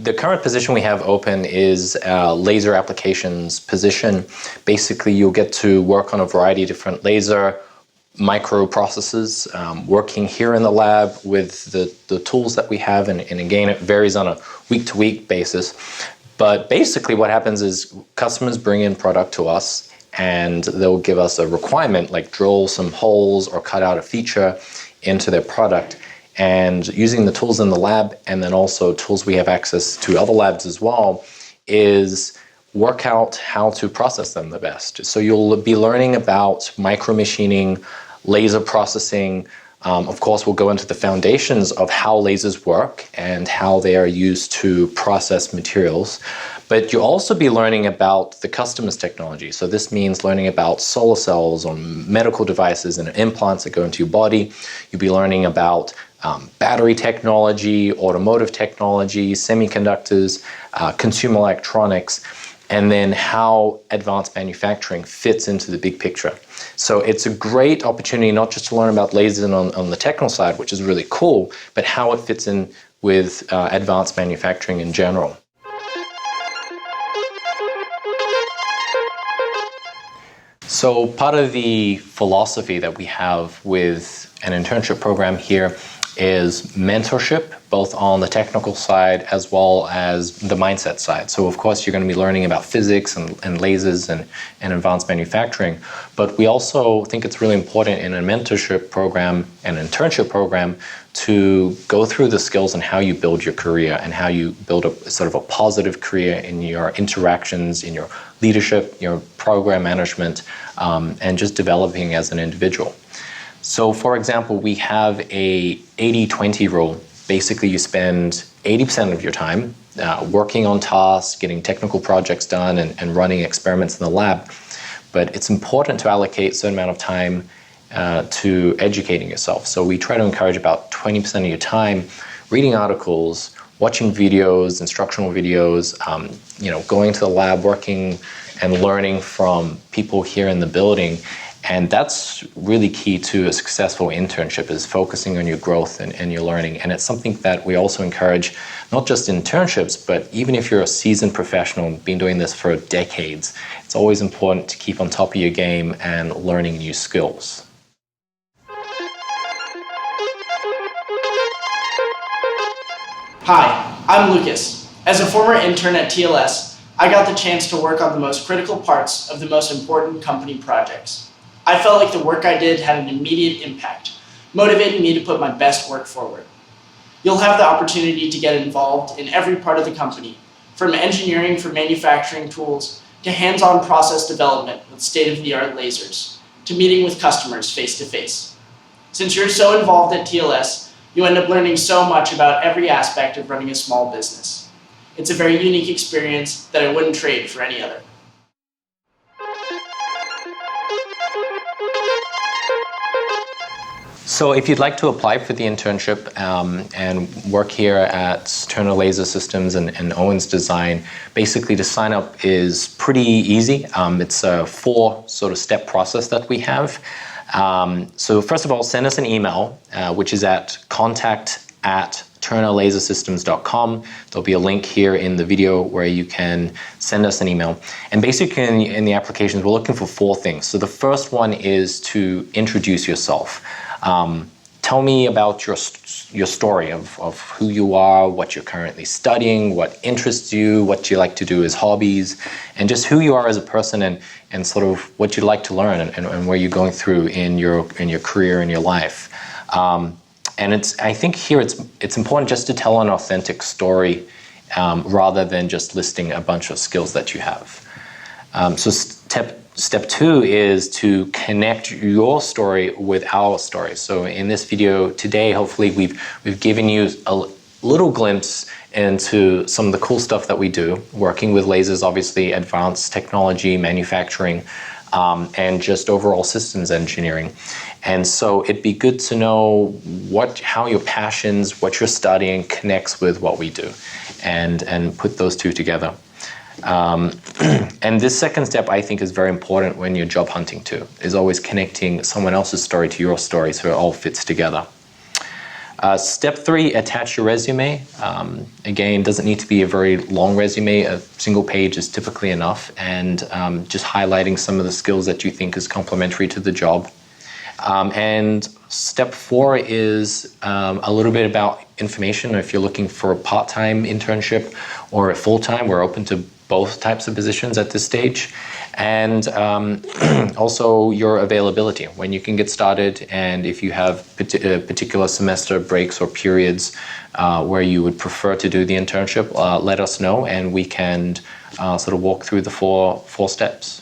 The current position we have open is a laser applications position. Basically, you'll get to work on a variety of different laser microprocessors, working here in the lab with the tools that we have, and again, it varies on a week-to-week basis. But basically what happens is customers bring in product to us and they'll give us a requirement, like drill some holes or cut out a feature into their product. And using the tools in the lab, and then also tools we have access to other labs as well, is work out how to process them the best. So you'll be learning about micromachining, laser processing. Of course, we'll go into the foundations of how lasers work and how they are used to process materials. But you'll also be learning about the customer's technology. So this means learning about solar cells or medical devices and implants that go into your body. You'll be learning about battery technology, automotive technology, semiconductors, consumer electronics, and then how advanced manufacturing fits into the big picture. So it's a great opportunity not just to learn about lasers on the technical side, which is really cool, but how it fits in with advanced manufacturing in general. So part of the philosophy that we have with an internship program here is mentorship, both on the technical side as well as the mindset side. So of course you're going to be learning about physics and lasers and advanced manufacturing, but we also think it's really important in a mentorship program and internship program to go through the skills and how you build your career and how you build a sort of a positive career in your interactions, in your leadership, your program management, and just developing as an individual. So for example, we have a 80-20 rule. Basically, you spend 80% of your time working on tasks, getting technical projects done, and running experiments in the lab. But it's important to allocate a certain amount of time to educating yourself. So we try to encourage about 20% of your time reading articles, watching videos, instructional videos, going to the lab, working and learning from people here in the building. And that's really key to a successful internship, is focusing on your growth and your learning. And it's something that we also encourage, not just internships, but even if you're a seasoned professional, been doing this for decades, it's always important to keep on top of your game and learning new skills. Hi, I'm Lucas. As a former intern at TLS, I got the chance to work on the most critical parts of the most important company projects. I felt like the work I did had an immediate impact, motivating me to put my best work forward. You'll have the opportunity to get involved in every part of the company, from engineering for manufacturing tools to hands-on process development with state-of-the-art lasers, to meeting with customers face-to-face. Since you're so involved at TLS, you end up learning so much about every aspect of running a small business. It's a very unique experience that I wouldn't trade for any other. So if you'd like to apply for the internship and work here at Turner Laser Systems and Owens Design, basically to sign up is pretty easy. It's a 4-step process that we have. So first of all, send us an email, which is at contact@turnerlasersystems.com. There'll be a link here in the video where you can send us an email. And basically in the applications, we're looking for 4 things. So the first one is to introduce yourself. Tell me about your story of who you are, what you're currently studying, what interests you, what you like to do as hobbies, and just who you are as a person and sort of what you'd like to learn and where you're going through in your career and your life. And I think here it's important just to tell an authentic story rather than just listing a bunch of skills that you have. So Step 2 is to connect your story with our story. So in this video today, hopefully we've given you a little glimpse into some of the cool stuff that we do, working with lasers, obviously advanced technology, manufacturing, and just overall systems engineering. And so it'd be good to know how your passions, what you're studying connects with what we do, and put those two together. And this second step, I think, is very important when you're job hunting too, is always connecting someone else's story to your story so it all fits together. Step 3, attach your resume. Again, doesn't need to be a very long resume. A single page is typically enough, and just highlighting some of the skills that you think is complementary to the job. And step 4 is a little bit about information. If you're looking for a part-time internship or a full-time, we're open to both types of positions at this stage. And also your availability, when you can get started, and if you have particular semester breaks or periods where you would prefer to do the internship, let us know, and we can sort of walk through the four steps.